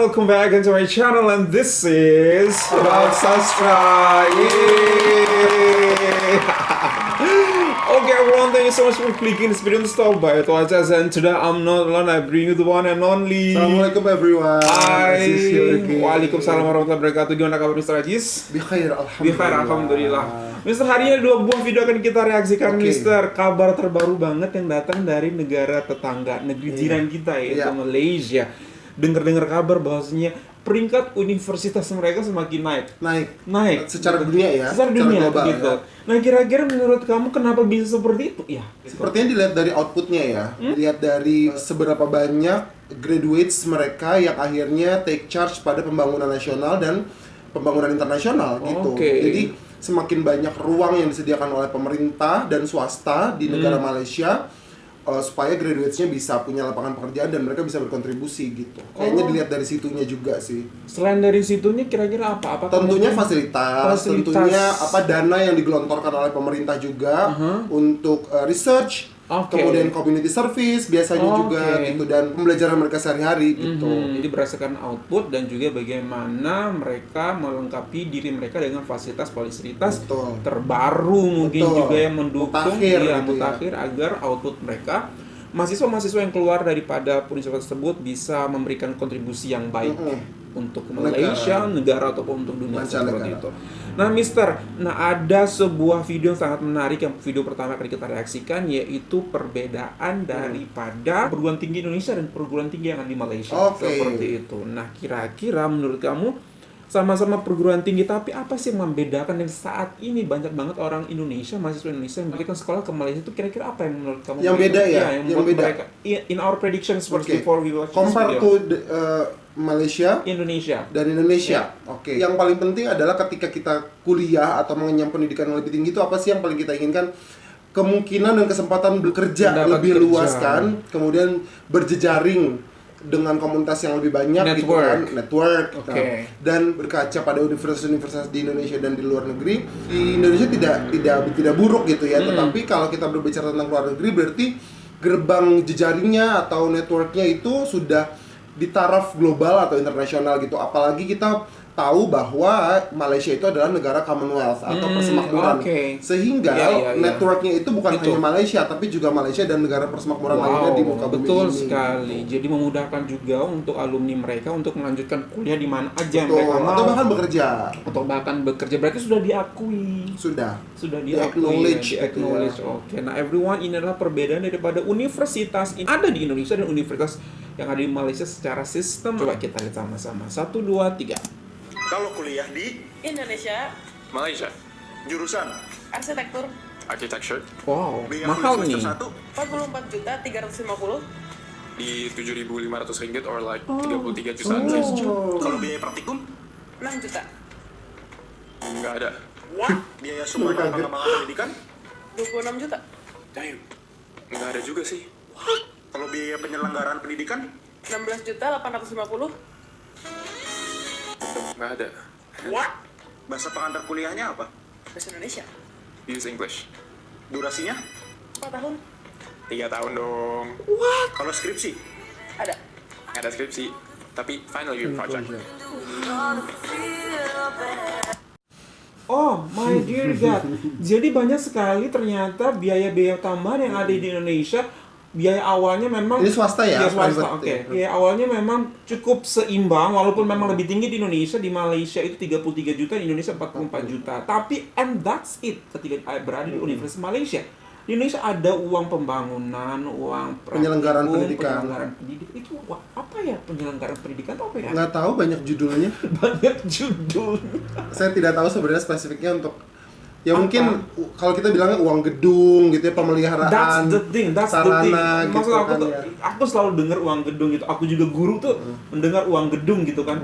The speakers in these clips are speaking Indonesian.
welcome back into my channel and this is about Sastra. Yay! Okay everyone, thank you so much for clicking this video to stop by it. And today I'm not alone, I bring you the one and only. Assalamualaikum everyone. Hai. Waalaikumsalam warahmatullahi wabarakatuh. Gimana kabar Mr. Ajis? Bikhair, Alhamdulillah. Mister, hari ini ada 2 buah video akan kita reaksikan. Mister, kabar terbaru banget yang datang dari negara tetangga, negeri jiran kita yaitu Malaysia. Dengar-dengar kabar bahwasanya peringkat universitas mereka semakin naik secara dunia ya, secara dunia global gitu. ya. Nah, kira-kira menurut kamu kenapa bisa seperti itu? Ya, sepertinya dilihat dari outputnya ya, dilihat dari seberapa banyak graduates mereka yang akhirnya take charge pada pembangunan nasional dan pembangunan internasional gitu. Jadi semakin banyak ruang yang disediakan oleh pemerintah dan swasta di negara Malaysia supaya graduates-nya bisa punya lapangan pekerjaan dan mereka bisa berkontribusi gitu. Kayaknya dilihat dari situnya juga sih. Selain dari situnya kira-kira apa? Tentunya fasilitas, tentunya dana yang digelontorkan oleh pemerintah juga untuk research, kemudian community service biasanya juga gitu, dan pembelajaran mereka sehari-hari gitu. Jadi berdasarkan output dan juga bagaimana mereka melengkapi diri mereka dengan fasilitas terbaru mungkin juga yang mendukung mutakhir agar output mereka mahasiswa-mahasiswa yang keluar daripada universitas tersebut bisa memberikan kontribusi yang baik untuk Malaysia, negara ataupun untuk dunia seperti itu. Nah, Mister, ada sebuah video yang sangat menarik yang video pertama kali kita reaksikan, yaitu perbedaan daripada perguruan tinggi Indonesia dan perguruan tinggi yang ada di Malaysia. Seperti itu. Nah, kira-kira menurut kamu sama-sama perguruan tinggi, tapi apa sih yang membedakan yang saat ini banyak banget orang Indonesia, mahasiswa Indonesia yang memberikan sekolah ke Malaysia itu kira-kira apa yang menurut kamu yang beda ya? Yang beda. Mereka, in our predictions first before we watch compare this video. to Malaysia, Indonesia. Yang paling penting adalah ketika kita kuliah atau mengenyam pendidikan yang lebih tinggi itu apa sih yang paling kita inginkan? Kemungkinan dan kesempatan bekerja lebih luas kan, kemudian berjejaring dengan komunitas yang lebih banyak network. Dan berkaca pada universitas-universitas di Indonesia dan di luar negeri, di Indonesia tidak buruk gitu ya, tetapi kalau kita berbicara tentang luar negeri berarti gerbang jejaringnya atau networknya itu sudah di taraf global atau internasional gitu. Apalagi kita tahu bahwa Malaysia itu adalah negara Commonwealth atau persemakmuran, sehingga networknya itu bukan hanya Malaysia tapi juga Malaysia dan negara persemakmuran lainnya di muka bumi ini. Betul sekali. Jadi memudahkan juga untuk alumni mereka untuk melanjutkan kuliah di mana aja mereka mau, atau bahkan bekerja. Berarti sudah diakui. Sudah diakui. Acknowledge. Nah, everyone, ini adalah perbedaan daripada universitas yang ada di Indonesia dan universitas yang ada di Malaysia secara sistem. Coba kita lihat sama-sama. 1, 2, 3. Kalau kuliah di Indonesia, Malaysia, jurusan arsitektur, architecture, mahal nih. 44.350 di 7.500 ringgit or like 33 jutaan. Kalau biaya praktikum 6 juta. Nggak ada. Biaya sumber dan pengembangan pendidikan 26 juta. Damn. Nggak ada juga sih. Kalau biaya penyelenggaraan pendidikan 16.850. nggak ada. Bahasa pengantar kuliahnya apa? Bahasa Indonesia. Use English. Durasinya 4 tahun. 3 tahun dong. Kalau skripsi Ada. ada skripsi, tapi final year project. Oh my dear God. Jadi banyak sekali ternyata biaya-biaya tambahan yang ada di Indonesia. Biaya awalnya memang ini swasta ya? Swasta. Biaya awalnya memang cukup seimbang, walaupun memang lebih tinggi di Indonesia. Di Malaysia itu 33 juta, di Indonesia 44 juta. Tapi and that's it ketika berada di Universitas Malaysia. Di Indonesia ada uang pembangunan, uang penyelenggaraan pendidikan. Itu apa ya penyelenggaraan pendidikan itu apa ya? Nggak tahu, banyak judulnya. Banyak judul. Saya tidak tahu sebenarnya spesifiknya untuk ya mungkin kalau kita bilangnya uang gedung gitu ya, pemeliharaan. That's the thing. Maksud gitu aku tuh, aku selalu dengar uang gedung gitu. Aku juga guru tuh mendengar uang gedung gitu kan.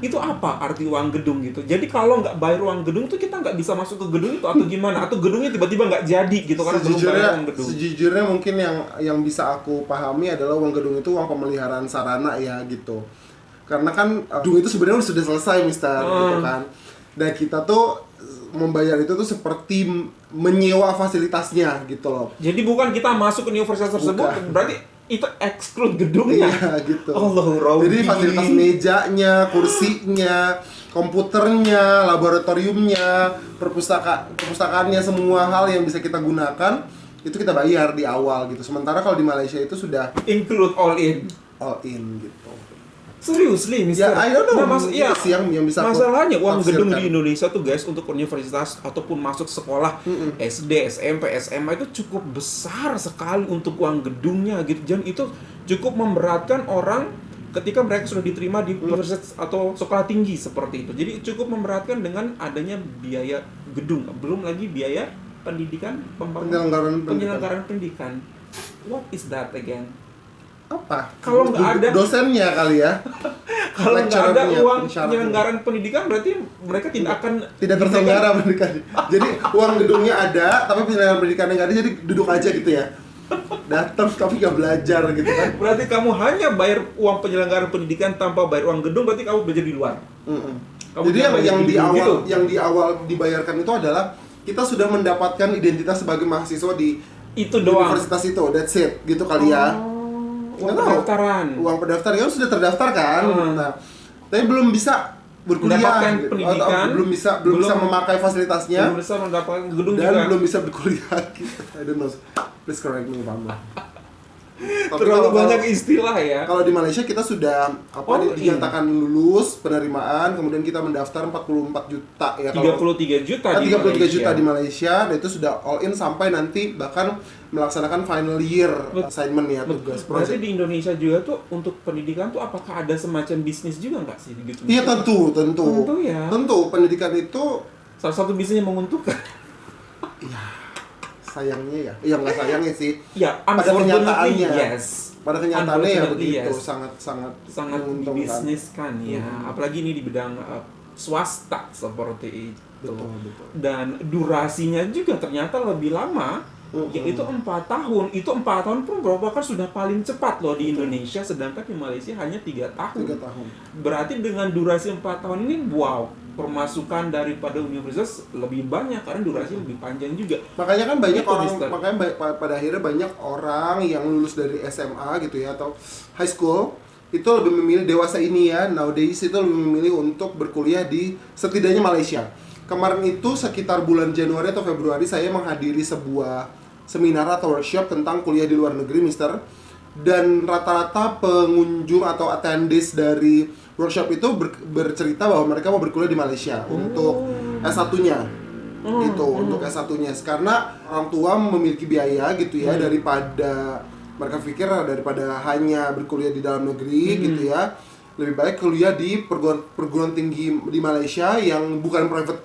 Itu apa arti uang gedung gitu? Jadi kalau nggak bayar uang gedung tuh kita nggak bisa masuk ke gedung itu atau gimana? Atau gedungnya tiba-tiba nggak jadi gitu kan? Sejujurnya mungkin yang bisa aku pahami adalah uang gedung itu uang pemeliharaan sarana ya gitu. Karena kan gedung itu sebenarnya sudah selesai, Mister, gitu kan. Dan kita tuh membayar itu tuh seperti menyewa fasilitasnya gitu loh. Jadi bukan kita masuk ke universitas tersebut, berarti itu exclude gedungnya. Iya gitu. Allahu Rabbi. Jadi fasilitas mejanya, kursinya, komputernya, laboratoriumnya, perpustakaannya, semua hal yang bisa kita gunakan itu kita bayar di awal gitu. Sementara kalau di Malaysia itu sudah include all in gitu. Seriously, Mister? Ya, I don't know. Nah, itu sih yang bisa masalahnya uang gedung tafsirkan di Indonesia tuh guys untuk universitas ataupun masuk sekolah SD, SMP, SMA itu cukup besar sekali untuk uang gedungnya gitu. Dan itu cukup memberatkan orang ketika mereka sudah diterima di universitas atau sekolah tinggi seperti itu. Jadi cukup memberatkan dengan adanya biaya gedung, belum lagi biaya pendidikan, penyelenggaraan pendidikan. What is that again? Apa? Kalau nggak ada dosennya kali ya. Kalau nggak ada uang penyelenggaraan pendidikan berarti mereka tidak terselenggara pendidikan. Jadi uang gedungnya ada, tapi penyelenggaraan pendidikannya nggak ada, jadi duduk aja gitu ya. Datang tapi nggak belajar gitu kan. Berarti kamu hanya bayar uang penyelenggaraan pendidikan tanpa bayar uang gedung, berarti kamu belajar di luar. Jadi yang di awal dibayarkan itu adalah kita sudah mendapatkan identitas sebagai mahasiswa di universitas itu, that's it gitu kali ya. Uang pendaftaran kan sudah terdaftar kan. Nah, tapi belum bisa berkuliah gitu. Pendidikan, belum bisa memakai fasilitasnya, belum bisa mendapatkan gedung dan juga. belum bisa berkuliah gitu. I don't know. Please correct me if I'm wrong. Terlalu banyak istilah ya. Kalau di Malaysia kita sudah dinyatakan lulus penerimaan, kemudian kita mendaftar 44 juta ya. 33 juta di 33 Malaysia. Juta di Malaysia, dan itu sudah all in sampai nanti bahkan melaksanakan final year assignment ya, tugas project. Berarti di Indonesia juga tuh untuk pendidikan tuh apakah ada semacam bisnis juga nggak sih gitu? Iya tentu ya. Tentu pendidikan itu salah satu bisnis yang menguntungkan. Iya. Sayangnya ya. Iya nggak sayangnya sih. Ya, pada kenyataannya. Yes. Pada kenyataannya ya begitu, sangat dibisniskan ya. Apalagi ini di bidang swasta seperti itu. Betul. Dan durasinya juga ternyata lebih lama. Yaitu 4 tahun. Itu 4 tahun pun merupakan sudah paling cepat loh di Indonesia, sedangkan di Malaysia hanya 3 tahun. 3 tahun. Berarti dengan durasi 4 tahun ini, wow, permasukan daripada universitas lebih banyak karena durasi lebih panjang juga. Makanya kan banyak pada akhirnya banyak orang yang lulus dari SMA gitu ya atau high school itu lebih memilih dewasa ini ya, nowadays itu lebih memilih untuk berkuliah di setidaknya Malaysia. Kemarin itu sekitar bulan Januari atau Februari saya menghadiri sebuah seminar atau workshop tentang kuliah di luar negeri, Mister. Dan rata-rata pengunjung atau attendees dari workshop itu bercerita bahwa mereka mau berkuliah di Malaysia untuk S1-nya. Gitu, untuk S1-nya. Karena orang tua memiliki biaya gitu ya, daripada mereka pikir daripada hanya berkuliah di dalam negeri gitu ya. Lebih baik kuliah di perguruan tinggi di Malaysia yang bukan private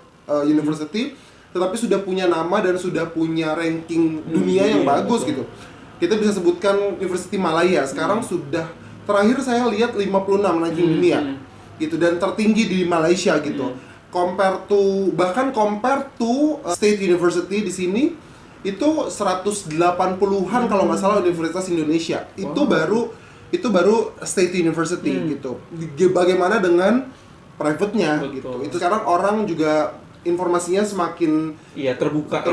university, tetapi sudah punya nama dan sudah punya ranking dunia yang bagus gitu. Kita bisa sebutkan University Malaya sekarang sudah terakhir saya lihat 56 ranking dunia gitu, dan tertinggi di Malaysia gitu. Compare to State University di sini itu 180-an kalau nggak salah Universitas Indonesia. Itu baru State University gitu. Bagaimana dengan private-nya gitu. Itu sekarang orang juga informasinya semakin terbuka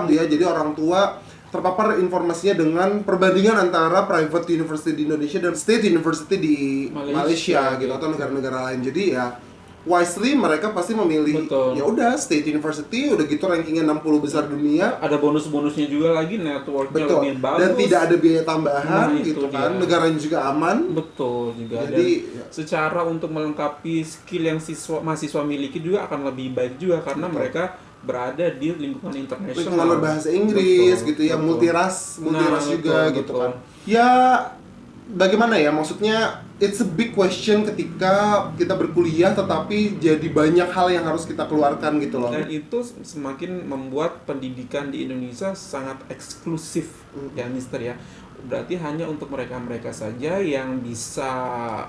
ya. Jadi orang tua terpapar informasinya dengan perbandingan antara private university di Indonesia dan state university di Malaysia gitu atau negara-negara lain. Jadi ya wisely mereka pasti memilih ya udah state university, udah gitu rankingnya 60 besar dunia. Ada bonus-bonusnya juga lagi, networknya lebih bagus. Dan tidak ada biaya tambahan gitu kan. Negaranya juga aman. Betul juga. Jadi secara untuk melengkapi skill yang mahasiswa miliki juga akan lebih baik juga karena mereka berada di lingkungan internasional. Lingkungan bahasa Inggris gitu ya, multiras juga gitu kan. Ya bagaimana ya, maksudnya it's a big question ketika kita berkuliah tetapi jadi banyak hal yang harus kita keluarkan gitu loh. Dan itu semakin membuat pendidikan di Indonesia sangat eksklusif ya Mister ya. Berarti hanya untuk mereka-mereka saja yang bisa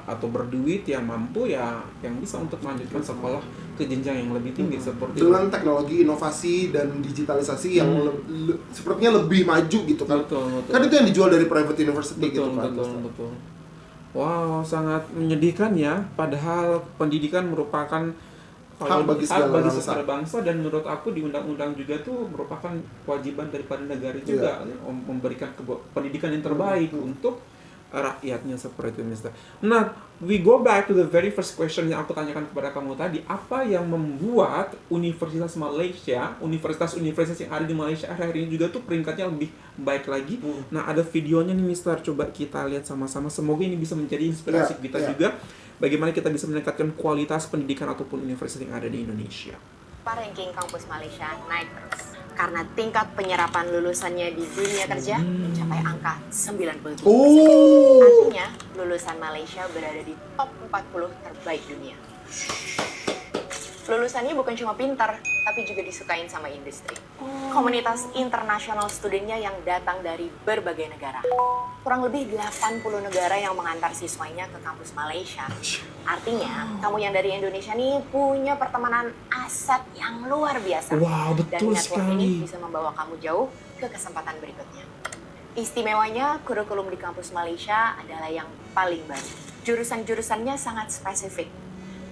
atau berduit, yang mampu ya, yang bisa untuk melanjutkan sekolah ke jenjang yang lebih tinggi seperti dengan teknologi, inovasi dan digitalisasi yang sepertinya lebih maju gitu kan. Betul. Kan itu yang dijual dari private university gitu kan. Betul. Wow, sangat menyedihkan ya. Padahal pendidikan merupakan hak bagi segala bangsa, dan menurut aku di undang-undang juga tuh merupakan kewajiban daripada negara juga memberikan pendidikan yang terbaik untuk rakyatnya seperti itu, Mister. Nah, we go back to the very first question yang aku tanyakan kepada kamu tadi. Apa yang membuat Universitas Malaysia, universitas yang ada di Malaysia akhir-akhir ini juga tuh peringkatnya lebih baik lagi? Nah, ada videonya nih, Mister. Coba kita lihat sama-sama. Semoga ini bisa menjadi inspirasi kita juga. Bagaimana kita bisa meningkatkan kualitas pendidikan ataupun universitas yang ada di Indonesia. Ranking kampus Malaysia naik terus karena tingkat penyerapan lulusannya di dunia kerja mencapai angka 97%. Artinya, lulusan Malaysia berada di top 40 terbaik dunia. Lulusannya bukan cuma pintar, tapi juga disukain sama industri. Komunitas internasional studentnya yang datang dari berbagai negara. Kurang lebih 80 negara yang mengantar siswanya ke kampus Malaysia. Artinya, kamu yang dari Indonesia nih punya pertemanan aset yang luar biasa. Wow, betul Dan network sekali. ini bisa membawa kamu jauh ke kesempatan berikutnya. Istimewanya, kurikulum di kampus Malaysia adalah yang paling baru. Jurusan-jurusannya sangat spesifik.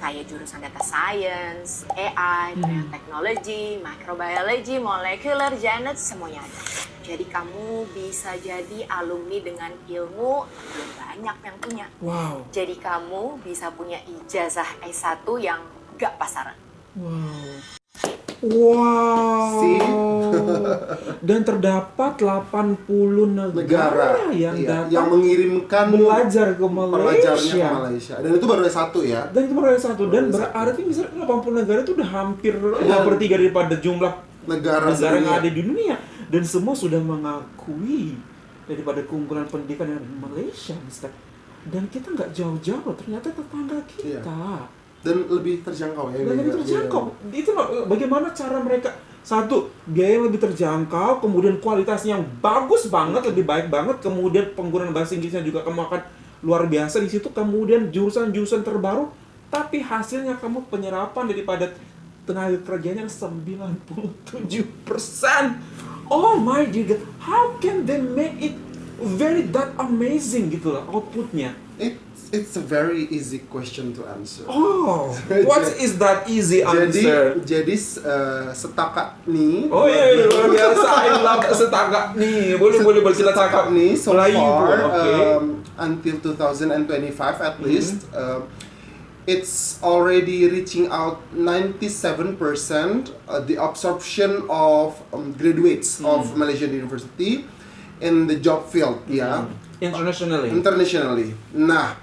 Kayak jurusan data science, AI, teknologi, microbiology, molecular genetics, semuanya ada. Jadi kamu bisa jadi alumni dengan ilmu yang belum banyak yang punya. Wow. Jadi kamu bisa punya ijazah S1 yang gak pasaran. Wow. See? Dan terdapat 80 negara yang iya, datang yang mengirimkan belajar ke pelajarnya ke Malaysia. Malaysia. Dan itu baru S1 ya. Dan itu baru ada satu. Dan Baru berarti misalnya 80 negara itu udah hampir 2/3 daripada jumlah Negara yang sedunia. ada di dunia. Dan semua sudah mengakui daripada keunggulan pendidikan yang ada di Malaysia, Mister. Dan kita nggak jauh-jauh, ternyata tetangga kita. Iya. Dan lebih terjangkau ya. Dan lebih terjangkau. Itu bagaimana cara mereka, satu, biaya yang lebih terjangkau, kemudian kualitasnya yang bagus banget, lebih baik banget, kemudian penggunaan bahasa Inggrisnya juga kamu akan luar biasa di situ, kemudian jurusan-jurusan terbaru, tapi hasilnya kamu penyerapan daripada tenaga kerjanya 97%. Oh my dear God, how can they make it very that amazing gitu lah outputnya? It's a very easy question to answer. Oh, what is that easy answer? Jadi setakat nih. Oh iya, luar biasa. I love setakat nih. Boleh kita cakap nih so Melayu, far okay. Until 2025 at least it's already reaching out 97% the absorption of graduates of Malaysian University in the job field ya. Internationally. Nah,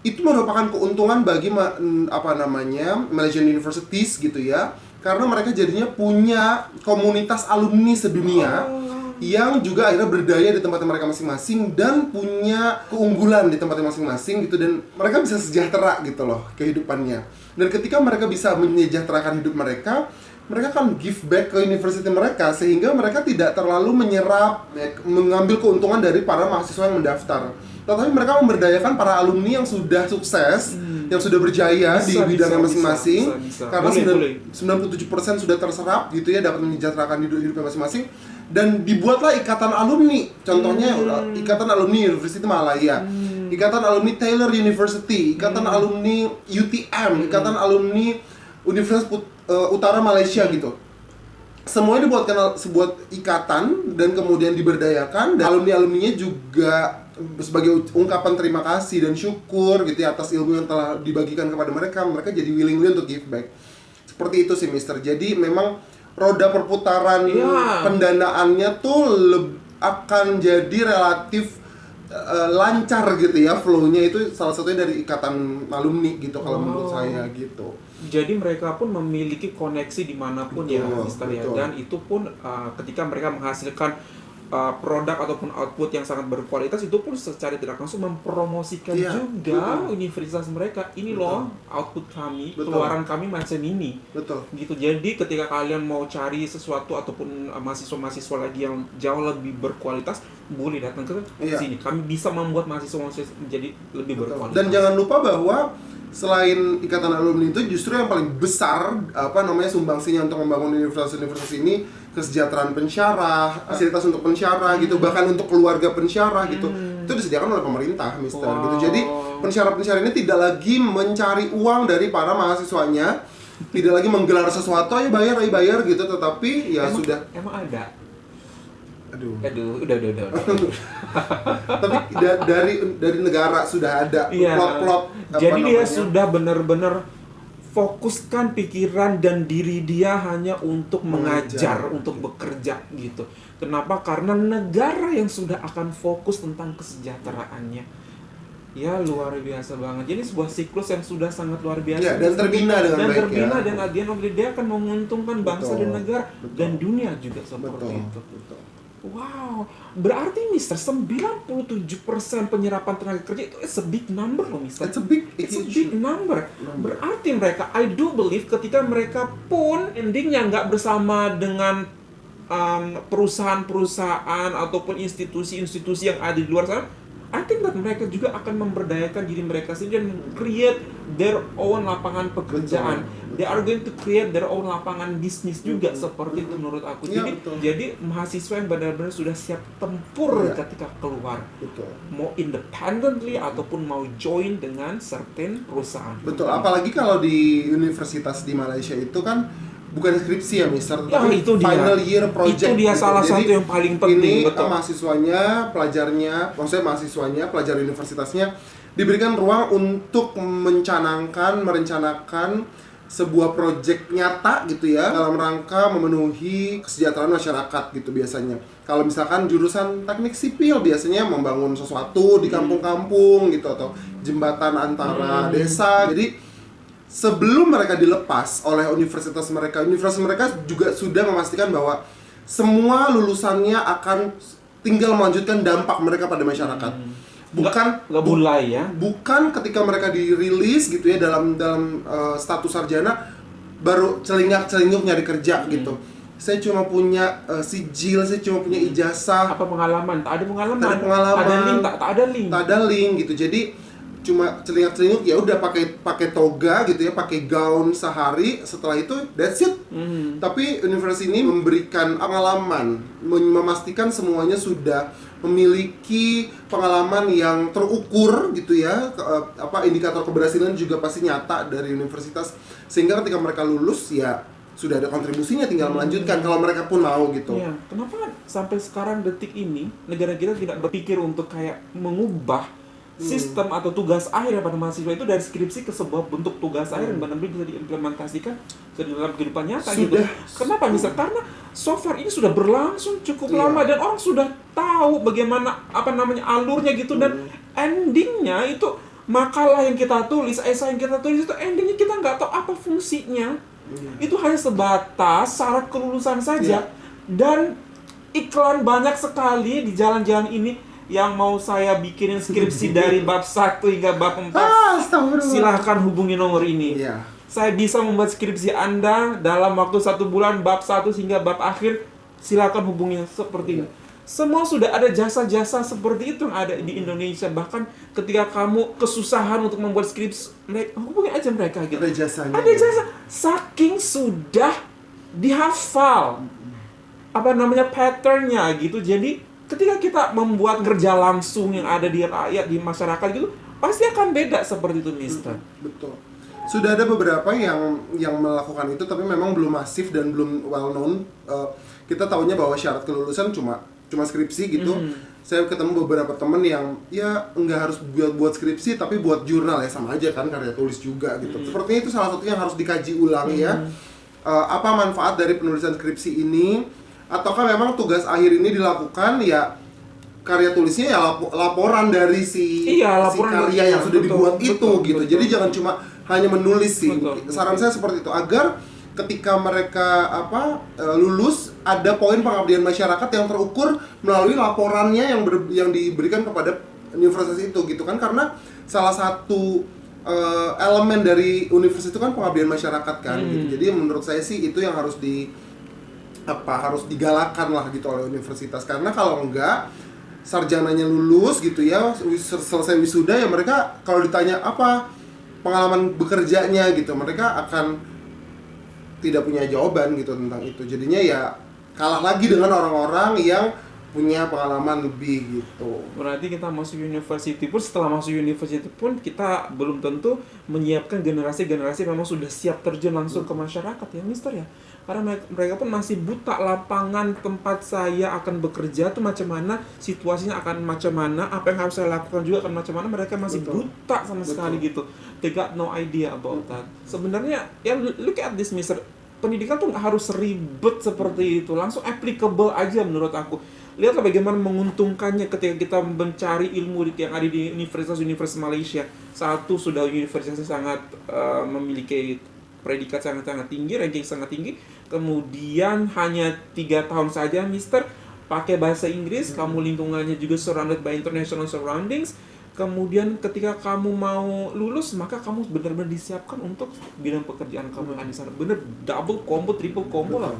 itu merupakan keuntungan bagi Malaysian universities gitu ya, karena mereka jadinya punya komunitas alumni sedunia yang juga akhirnya berdaya di tempat mereka masing-masing dan punya keunggulan di tempatnya masing-masing gitu, dan mereka bisa sejahtera gitu loh kehidupannya. Dan ketika mereka bisa menyejahterakan hidup mereka akan give back ke university mereka, sehingga mereka tidak terlalu menyerap, mengambil keuntungan dari para mahasiswa yang mendaftar. Tetapi mereka memberdayakan para alumni yang sudah sukses, yang sudah berjaya di bidangnya masing-masing. Karena 97% sudah terserap gitu ya, dapat menyejahterakan hidupnya masing-masing. Dan dibuatlah ikatan alumni. Contohnya ikatan alumni University Malaya, ikatan alumni Taylor University, ikatan alumni UTM, ikatan alumni Universitas Utara Malaysia gitu. Semuanya dibuatkan sebuah ikatan dan kemudian diberdayakan, dan alumni-alumninya juga sebagai ungkapan terima kasih dan syukur gitu ya atas ilmu yang telah dibagikan kepada mereka jadi willingly untuk give back. Seperti itu sih, Mister. Jadi memang roda perputaran pendanaannya tuh akan jadi relatif lancar gitu ya, flow-nya itu salah satunya dari ikatan alumni gitu kalau menurut saya gitu. Jadi mereka pun memiliki koneksi dimanapun ya, Mister ya, dan itu pun ketika mereka menghasilkan produk ataupun output yang sangat berkualitas, itu pun secara tidak langsung mempromosikan juga universitas mereka. Ini loh output kami, keluaran kami macam ini. Gitu. Jadi ketika kalian mau cari sesuatu ataupun mahasiswa-mahasiswa lagi yang jauh lebih berkualitas, boleh datang ke sini. Kami bisa membuat mahasiswa-mahasiswa menjadi lebih berkualitas. Dan jangan lupa bahwa selain ikatan alumni itu, justru yang paling besar sumbangsinya untuk membangun universitas-universitas ini kesejahteraan pensyarah, fasilitas untuk pensyarah gitu, bahkan untuk keluarga pensyarah gitu. Itu disediakan oleh pemerintah, Mister gitu. Jadi pensyarah-pensyarah ini tidak lagi mencari uang dari para mahasiswanya, tidak lagi menggelar sesuatu ayo bayar gitu, tetapi ya emang sudah. Emang ada Udah. Tapi dari negara sudah ada plot-plot. Jadi dia sudah benar-benar fokuskan pikiran dan diri dia hanya untuk mengajar, untuk bekerja gitu. Kenapa? Karena negara yang sudah akan fokus tentang kesejahteraannya. Ya luar biasa banget. Jadi sebuah siklus yang sudah sangat luar biasa. Ya, dan terbina dengan baik ya. Dan at the end of the day akan menguntungkan bangsa dan negara dan dunia juga seperti itu. Wow, berarti Mister 97% penyerapan tenaga kerja itu it's a big number loh Mister. It's a big number. Berarti mereka, I do believe ketika mereka pun endingnya nggak bersama dengan perusahaan-perusahaan ataupun institusi-institusi yang ada di luar sana, I think that mereka juga akan memberdayakan diri mereka sendiri dan create their own lapangan pekerjaan. They are going to create their own lapangan bisnis juga seperti itu menurut aku. Jadi mahasiswa yang benar-benar sudah siap tempur ketika keluar. Mau independently ataupun mau join dengan certain perusahaan. Betul, apalagi kalau di universitas di Malaysia itu kan bukan skripsi ya Mister, tapi itu final year project. Itu dia gitu. Salah satu yang paling penting. Ini mahasiswanya, mahasiswanya, pelajar universitasnya diberikan ruang untuk merencanakan sebuah project nyata gitu ya dalam rangka memenuhi kesejahteraan masyarakat gitu biasanya. Kalau misalkan jurusan teknik sipil biasanya membangun sesuatu di kampung-kampung gitu atau jembatan antara desa. Jadi sebelum mereka dilepas oleh universitas mereka juga sudah memastikan bahwa semua lulusannya akan tinggal melanjutkan dampak mereka pada masyarakat. Bukan ketika mereka dirilis gitu ya dalam status sarjana baru celingak-celinguk nyari kerja gitu. Saya cuma punya sijil, saya cuma punya ijazah. Apa pengalaman? Tak ada pengalaman. Tak ada link gitu. Jadi cuma celingak-celinguk ya udah pakai toga gitu ya, pakai gaun sehari, setelah itu that's it. Tapi universitas ini memberikan pengalaman, memastikan semuanya sudah memiliki pengalaman yang terukur gitu ya. Indikator keberhasilan juga pasti nyata dari universitas, sehingga ketika mereka lulus ya sudah ada kontribusinya, tinggal melanjutkan kalau mereka pun mau gitu. Iya. Kenapa sampai sekarang detik ini negara kita tidak berpikir untuk kayak mengubah sistem atau tugas akhir pada mahasiswa itu dari skripsi ke sebuah bentuk tugas akhir yang benar-benar bisa diimplementasikan ke dalam kehidupan nyata gitu. Kenapa bisa? Karena so far ini sudah berlangsung cukup lama dan orang sudah tahu bagaimana alurnya gitu, dan endingnya itu makalah yang kita tulis, esai yang kita tulis itu endingnya kita nggak tahu apa fungsinya. Itu hanya sebatas syarat kelulusan saja. Dan iklan banyak sekali di jalan-jalan ini. Yang mau saya bikinin skripsi dari bab 1 hingga bab 4, silahkan hubungi nomor ini. Saya bisa membuat skripsi Anda dalam waktu 1 bulan, bab 1 hingga bab akhir, silahkan hubungi seperti ini. Semua sudah ada jasa-jasa seperti itu yang ada di Indonesia. Bahkan ketika kamu kesusahan untuk membuat skripsi, hubungi aja mereka gitu. Ada jasanya. Ada jasa. Saking sudah dihafal patternnya gitu. Jadi ketika kita membuat kerja langsung yang ada di rakyat, di masyarakat gitu, pasti akan beda seperti itu, Mister. Betul. Sudah ada beberapa yang melakukan itu, tapi memang belum masif dan belum well known. Kita tahunya bahwa syarat kelulusan cuma skripsi gitu. Saya ketemu beberapa teman yang ya nggak harus buat skripsi, tapi buat jurnal ya, sama aja kan, karya tulis juga gitu. Sepertinya itu salah satu yang harus dikaji ulang ya. Apa manfaat dari penulisan skripsi ini? Ataukah memang tugas akhir ini dilakukan ya karya tulisnya ya laporan dari si karya yang sudah dibuat itu gitu. Jadi jangan cuma hanya menulis sih. Saran saya seperti itu, agar ketika mereka lulus ada poin pengabdian masyarakat yang terukur melalui laporannya yang diberikan kepada universitas itu gitu kan, karena salah satu elemen dari universitas itu kan pengabdian masyarakat kan gitu. Jadi menurut saya sih itu yang harus digalakan lah gitu oleh universitas, karena kalau enggak sarjananya lulus gitu ya, selesai wisuda ya mereka kalau ditanya apa pengalaman bekerjanya gitu, mereka akan tidak punya jawaban gitu tentang itu. Jadinya ya kalah lagi dengan orang-orang yang punya pengalaman lebih gitu. Berarti kita masuk university pun, setelah masuk university pun kita belum tentu menyiapkan generasi-generasi memang sudah siap terjun langsung ke masyarakat ya Mister ya. Karena mereka pun masih buta lapangan tempat saya akan bekerja tuh macam mana, situasinya akan macam mana, apa yang harus saya lakukan juga akan macam mana, mereka masih buta sama sekali gitu. They got no idea about that. Sebenarnya ya look at this Mister, pendidikan tuh nggak harus ribet seperti itu, langsung applicable aja menurut aku. Lihatlah bagaimana menguntungkannya ketika kita mencari ilmu yang ada di universitas-universitas Malaysia. Satu, sudah universitasnya sangat memiliki predikat sangat-sangat tinggi, ranking sangat tinggi. Kemudian hanya 3 tahun saja Mister pakai bahasa Inggris, kamu lingkungannya juga surrounded by international surroundings. Kemudian ketika kamu mau lulus, maka kamu benar-benar disiapkan untuk bidang pekerjaan kamu yang ada di sana. Bener double combo, triple combo lah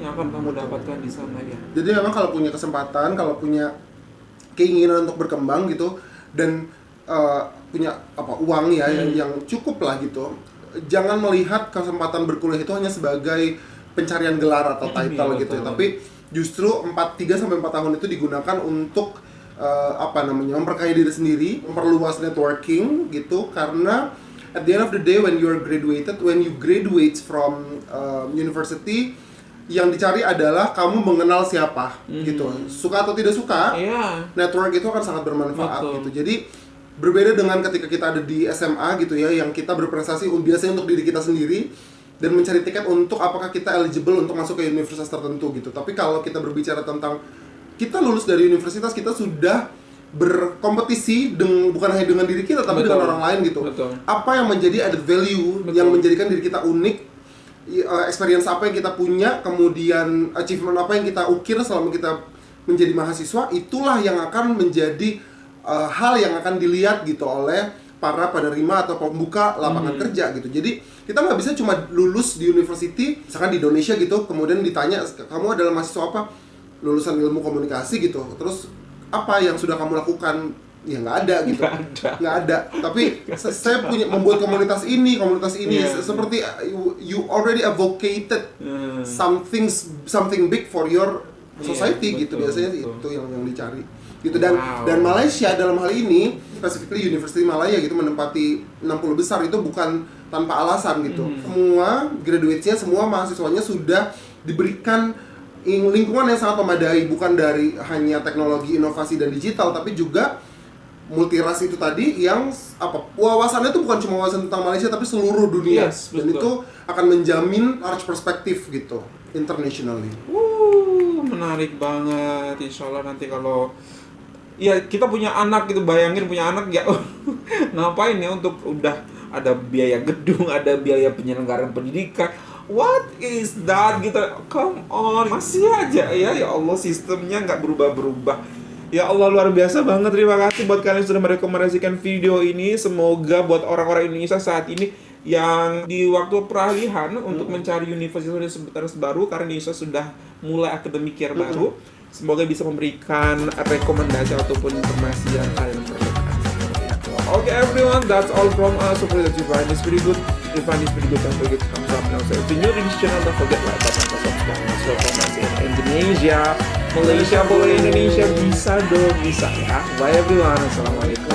yang akan kamu dapatkan di sana ya. Jadi memang kalau punya kesempatan, kalau punya keinginan untuk berkembang gitu dan punya uang ya yang cukup lah gitu, jangan melihat kesempatan berkuliah itu hanya sebagai pencarian gelar atau title gitu ya, tapi justru 3-4 tahun itu digunakan untuk memperkaya diri sendiri, memperluas networking gitu, karena at the end of the day when you graduate from university, yang dicari adalah kamu mengenal siapa gitu. Suka atau tidak suka, network itu akan sangat bermanfaat gitu. Jadi berbeda dengan ketika kita ada di SMA gitu ya, yang kita berprestasi biasanya untuk diri kita sendiri dan mencari tiket untuk apakah kita eligible untuk masuk ke universitas tertentu gitu. Tapi kalau kita berbicara tentang kita lulus dari universitas, kita sudah berkompetisi bukan hanya dengan diri kita tapi dengan orang lain gitu. Apa yang menjadi added value yang menjadikan diri kita unik, experience apa yang kita punya, kemudian achievement apa yang kita ukir selama kita menjadi mahasiswa, itulah yang akan menjadi hal yang akan dilihat gitu oleh para penerima atau pembuka lapangan kerja gitu. Jadi kita nggak bisa cuma lulus di university, misalkan di Indonesia gitu, kemudian ditanya kamu adalah mahasiswa apa, lulusan ilmu komunikasi gitu, terus apa yang sudah kamu lakukan? Ya nggak ada gitu, nggak ada. Tapi saya membuat komunitas ini seperti you already advocated something big for your society gitu, biasanya itu yang dicari gitu. Dan Malaysia dalam hal ini, specifically University Malaya gitu, menempati 60 besar itu bukan tanpa alasan gitu. Semua graduates-nya, semua mahasiswanya sudah diberikan lingkungan yang sangat memadai, bukan dari hanya teknologi, inovasi dan digital, tapi juga multiras itu tadi yang wawasannya itu bukan cuma wawasan tentang Malaysia tapi seluruh dunia. Dan itu akan menjamin large perspektif gitu internationally. Menarik banget. Insyaallah nanti kalau kita punya anak gitu, bayangin punya anak ya ngapain ya, untuk udah ada biaya gedung, ada biaya penyelenggaraan pendidikan. What is that gitu? Come on, masih aja ya Allah, sistemnya nggak berubah-berubah. Ya Allah, luar biasa banget. Terima kasih buat kalian yang sudah merekomendasikan video ini. Semoga buat orang-orang Indonesia saat ini yang di waktu peralihan untuk mencari universitas baru, karena Indonesia sudah mulai akademik year baru, semoga bisa memberikan rekomendasi ataupun informasi yang kalian perlukan. Okay everyone, that's all from us. Hopefully that you find this pretty good. If you find this pretty good, don't forget to thumbs up. And also if you're new to this channel, don't forget like button and subscribe. So from Indonesia, Malaysia boleh, Indonesia bisa dong, bisa ya. Bye everyone, assalamualaikum.